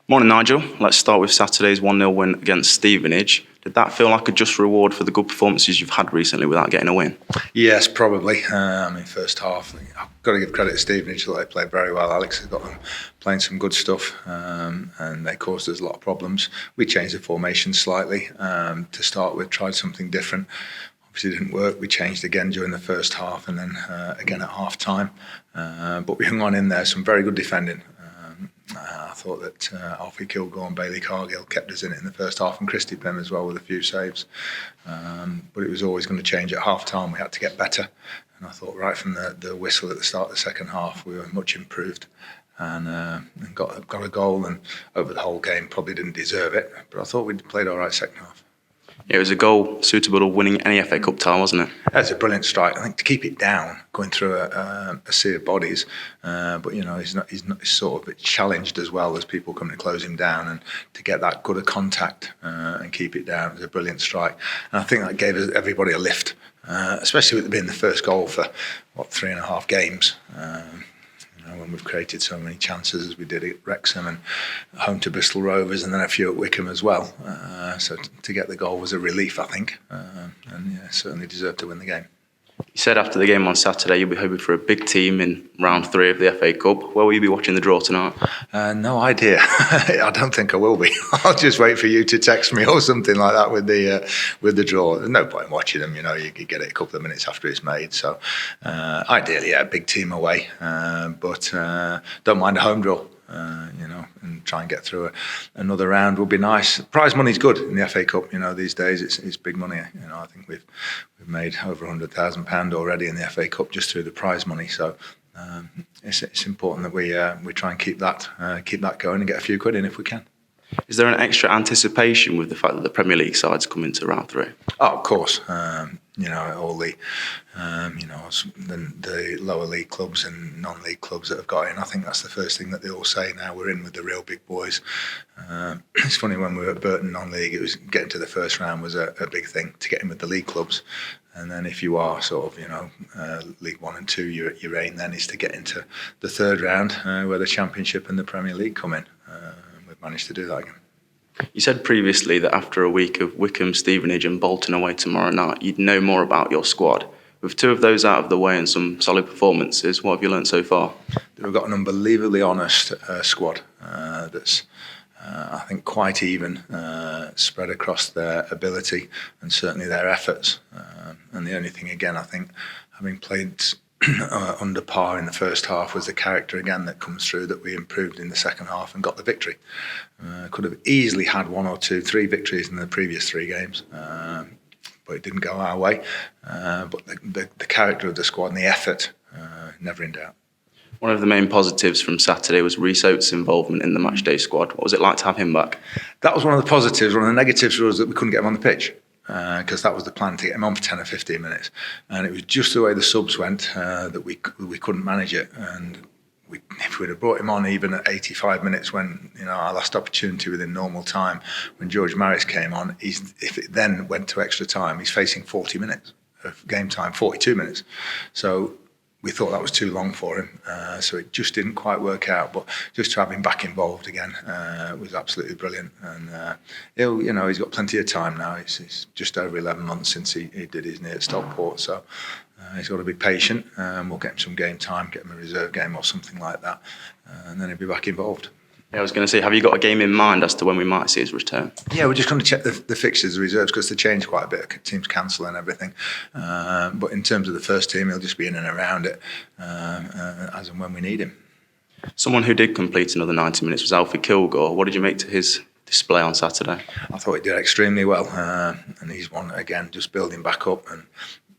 Morning, Nigel. Let's start with Saturday's 1-0 win against Stevenage. Did that feel like a just reward for the good performances you've had recently without getting a win? Yes, probably. First half, I've got to give credit to Stevenage that they played very well. Alex has got them playing some good stuff, and they caused us a lot of problems. We changed the formation slightly to start with, tried something different. Obviously, it didn't work. We changed again during the first half and then again at half time. But we hung on in there, some very good defending. I thought that Alfie Kilgore and Bailey Cargill kept us in it in the first half, and Christy Pym as well with a few saves. But it was always going to change at half time. We had to get better, and I thought right from the whistle at the start of the second half we were much improved and got a goal, and over the whole game probably didn't deserve it, but I thought we'd played all right second half. It was a goal suitable to winning any FA Cup tie, wasn't it? That's a brilliant strike. I think to keep it down, going through a sea of bodies, but he's sort of challenged as well as people coming to close him down, and to get that good a contact and keep it down was a brilliant strike. And I think that gave everybody a lift, especially with it being the first goal for 3.5 games. When we've created so many chances as we did at Wrexham and home to Bristol Rovers and then a few at Wycombe as well. So to get the goal was a relief, I think, and certainly deserved to win the game. You said after the game on Saturday you'll be hoping for a big team in round 3 of the FA Cup. Where will you be watching the draw tonight? No idea. I don't think I will be. I'll just wait for you to text me or something like that with the draw. There's no point watching them. You get it a couple of minutes after it's made. So ideally, a big team away, but don't mind a home draw. And try and get through another round would be nice. Prize money's good in the FA Cup. These days it's big money. I think we've made over £100,000 already in the FA Cup just through the prize money. So it's important that we try and keep that going and get a few quid in if we can. Is there an extra anticipation with the fact that the Premier League sides come into round 3? Oh, of course. All the lower league clubs and non-league clubs that have got in. I think that's the first thing that they all say now. We're in with the real big boys. It's funny, when we were at Bolton non-league, it was getting to the first round was a big thing to get in with the league clubs. And then if you are sort of, League 1 and 2, your aim then is to get into the third round where the Championship and the Premier League come in. We've managed to do that again. You said previously that after a week of Wycombe, Stevenage and Bolton away tomorrow night, you'd know more about your squad. With 2 of those out of the way and some solid performances, what have you learnt so far? We've got an unbelievably honest squad that's, I think, quite even, spread across their ability and certainly their efforts. And the only thing, again, I think, having played under par in the first half, was the character again that comes through, that we improved in the second half and got the victory. Could have easily had 1 or 2, 3 victories in the previous 3 games, but it didn't go our way. But the character of the squad and the effort, never in doubt. One of the main positives from Saturday was Rhys Oates' involvement in the matchday squad. What was it like to have him back? That was one of the positives. One of the negatives was that we couldn't get him on the pitch, because that was the plan, to get him on for 10 or 15 minutes. And it was just the way the subs went that we couldn't manage it. And if we'd have brought him on even at 85 minutes, when our last opportunity within normal time, when George Maris came on, if it then went to extra time, he's facing 40 minutes of game time, 42 minutes. So we thought that was too long for him, so it just didn't quite work out. But just to have him back involved again was absolutely brilliant. And he's got plenty of time now. It's just over 11 months since he did his knee at Stockport, so he's got to be patient. We'll get him some game time, get him a reserve game or something like that, and then he'll be back involved. Yeah, I was going to say, have you got a game in mind as to when we might see his return? Yeah, we're just going to check the fixtures, the reserves, because they change quite a bit. Teams cancel and everything. But in terms of the first team, he'll just be in and around it as and when we need him. Someone who did complete another 90 minutes was Alfie Kilgore. What did you make to his display on Saturday? I thought he did extremely well, and he's one, again, just building back up. And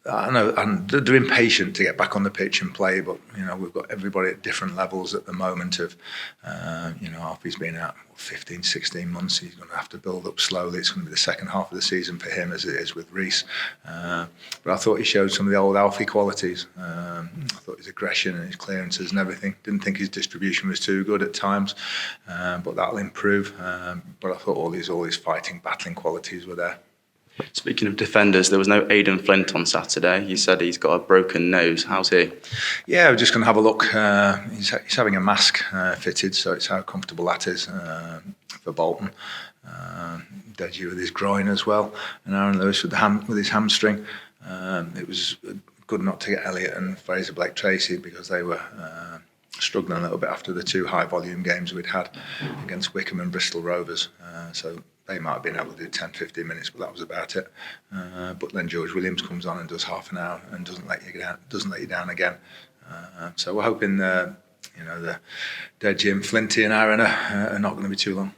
I know, and they're impatient to get back on the pitch and play, but we've got everybody at different levels at the moment. Of Alfie's been out 15, 16 months. He's going to have to build up slowly. It's going to be the second half of the season for him, as it is with Rhys. But I thought he showed some of the old Alfie qualities. I thought his aggression and his clearances and everything. Didn't think his distribution was too good at times, but that'll improve. But I thought all his fighting, battling qualities were there. Speaking of defenders, there was no Aidan Flint on Saturday. You said he's got a broken nose. How's he? Yeah, we're just going to have a look. He's having a mask fitted, so it's how comfortable that is for Bolton. Deji with his groin as well, and Aaron Lewis with his hamstring. It was good not to get Elliott and Fraser Blake Tracy because they were struggling a little bit after the two high volume games we'd had against Wickham and Bristol Rovers. So they might have been able to do 10-15 minutes, but that was about it. But then George Williams comes on and does half an hour and doesn't let you down again. So we're hoping the Deji and Flinty and Aaron are not going to be too long.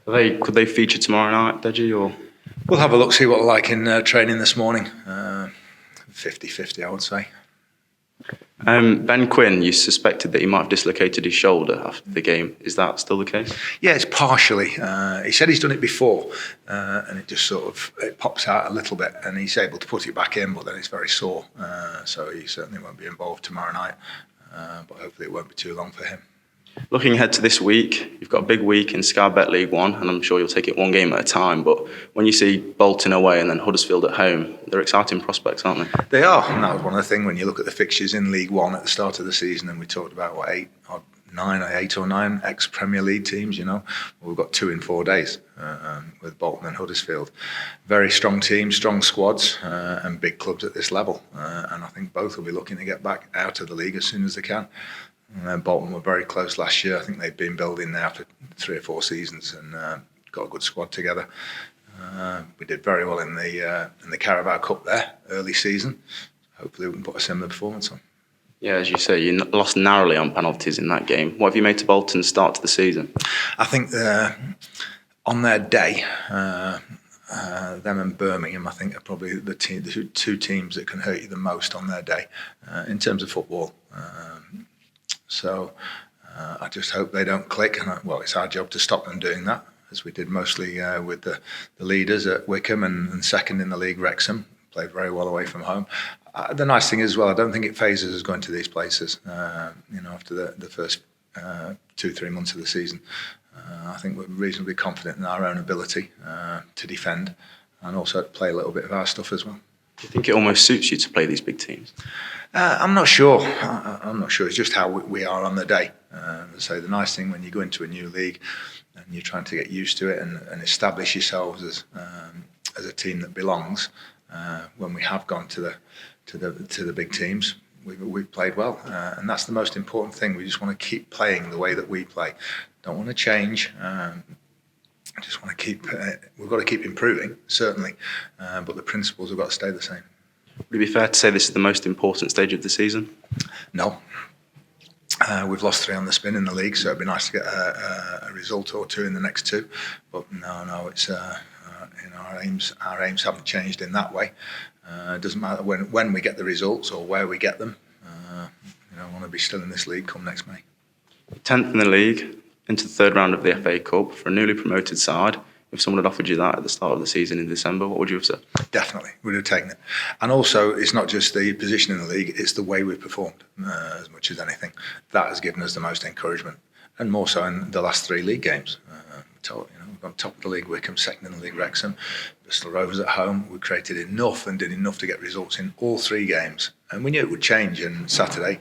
Could they feature tomorrow night, Deji? Or we'll have a look, see what they're like in training this morning. 50-50, I would say. Ben Quinn, you suspected that he might have dislocated his shoulder after the game. Is that still the case? Yeah, it's partially. He said he's done it before, and it just it pops out a little bit, and he's able to put it back in, but then it's very sore. So he certainly won't be involved tomorrow night, but hopefully it won't be too long for him. Looking ahead to this week, you've got a big week in Sky Bet League One, and I'm sure you'll take it one game at a time. But when you see Bolton away and then Huddersfield at home, they're exciting prospects, aren't they? They are, and that was one of the things when you look at the fixtures in League One at the start of the season, and we talked about eight or nine ex-Premier League teams. Well, we've got 2 in 4 days with Bolton and Huddersfield. Very strong teams, strong squads, and big clubs at this level. And I think both will be looking to get back out of the league as soon as they can. Bolton were very close last year. I think they've been building now for 3 or 4 seasons and got a good squad together. We did very well in the Carabao Cup there, early season. Hopefully we can put a similar performance on. Yeah, as you say, you lost narrowly on penalties in that game. What have you made to Bolton's start to the season? I think on their day, them and Birmingham, I think, are probably the 2 teams that can hurt you the most on their day in terms of football. So I just hope they don't click. And it's our job to stop them doing that, as we did mostly with the leaders at Wickham and second in the league, Wrexham. Played very well away from home. The nice thing is, I don't think it phases us going to these places, after the first 2-3 months of the season. I think we're reasonably confident in our own ability to defend and also to play a little bit of our stuff as well. Do you think it almost suits you to play these big teams? I'm not sure. I'm not sure. It's just how we are on the day. So the nice thing when you go into a new league and you're trying to get used to it and establish yourselves as a team that belongs. When we have gone to the big teams, we've played well, and that's the most important thing. We just want to keep playing the way that we play. Don't want to change. Just want to keep. We've got to keep improving, certainly, but the principles have got to stay the same. Would it be fair to say this is the most important stage of the season? No. We've lost 3 on the spin in the league, so it'd be nice to get a result or 2 in the next 2. But no, it's our aims haven't changed in that way. It doesn't matter when we get the results or where we get them. I want to be still in this league come next May. 10th in the league, into the 3rd round of the FA Cup for a newly promoted side. If someone had offered you that at the start of the season in December, what would you have said? Definitely, we'd have taken it. And also, it's not just the position in the league, it's the way we've performed as much as anything. That has given us the most encouragement, and more so in the last 3 league games. We've gone top of the league, Wickham, second in the league, Wrexham, Bristol Rovers at home. We created enough and did enough to get results in all 3 games. And we knew it would change, and Saturday,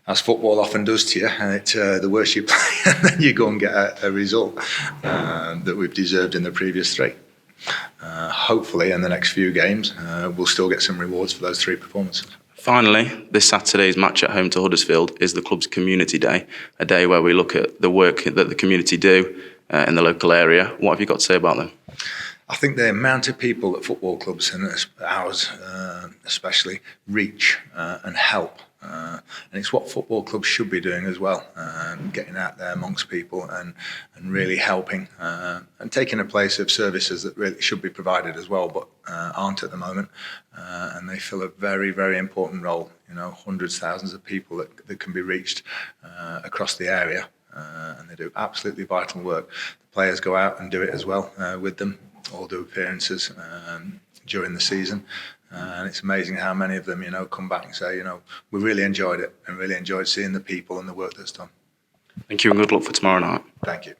as football often does to you, and the worse you play, and then you go and get a result that we've deserved in the previous 3. Hopefully, in the next few games, we'll still get some rewards for those 3 performances. Finally, this Saturday's match at home to Huddersfield is the club's Community Day, a day where we look at the work that the community do in the local area. What have you got to say about them? I think the amount of people that football clubs, and ours especially, reach and help. And it's what football clubs should be doing as well, getting out there amongst people and really helping and taking a place of services that really should be provided as well, but aren't at the moment. And they fill a very, very important role. Hundreds, thousands of people that can be reached across the area, and they do absolutely vital work. The players go out and do it as well with them, all do appearances during the season. And it's amazing how many of them, come back and say, we really enjoyed it and really enjoyed seeing the people and the work that's done. Thank you and good luck for tomorrow night. Thank you.